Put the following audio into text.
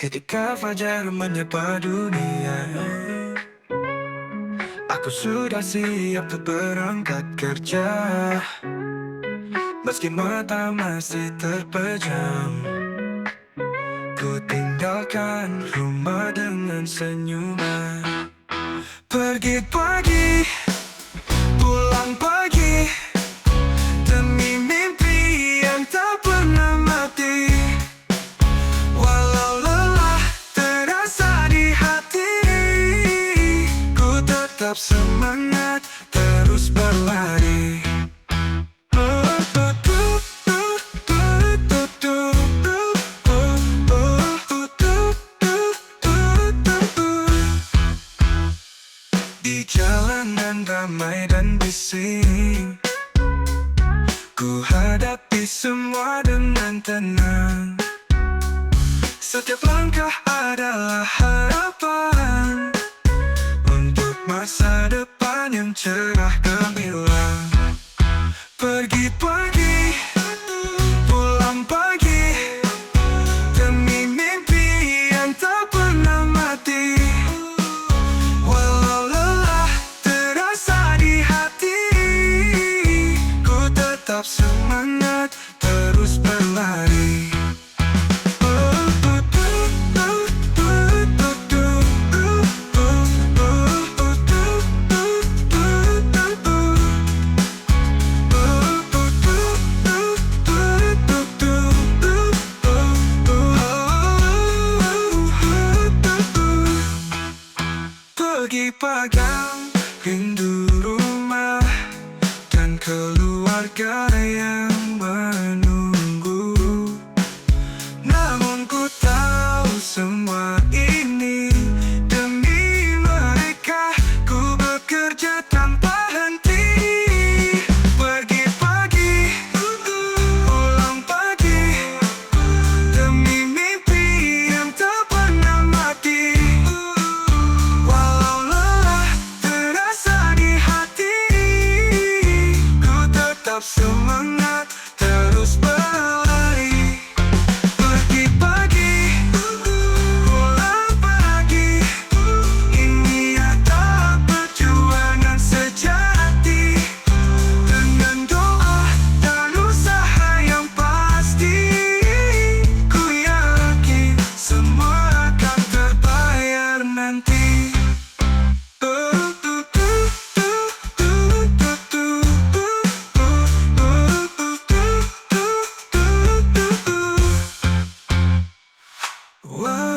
Ketika fajar menyapa dunia, aku sudah siap untuk berangkat kerja. Meski mata masih terpejam, ku tinggalkan rumah dengan senyuman. Pergi pagi, pulang pagi, demi mimpi yang tak pernah mati. Walau lelah terasa di hati, ku tetap semangat terus berlari. Di jalanan ramai dan bising, ku hadapi semua dengan tenang. Setiap langkah adalah harapan untuk masa depan yang cerah gemilang. Pergi pagi, pulang pagi, demi mimpi yang tak pernah mati. Walau lelah terasa di hati, ku tetap semangat terus berlari. Pergi pagang, rindu rumah dan keluarga yang menunggu. Namun ku tahu semua ini demi mereka, ku bekerja tanpa henti. Pergi pagi, pulang pagi, demi mimpi yang tak pernah mati. Walau lelah terasa di hati, ku tetap semangat terus berlari. Pergi pagi, pulang pagi, ini adalah perjuangan sejati. Dengan doa dan usaha yang pasti, ku yakin semua akan terbayar nanti. Wow.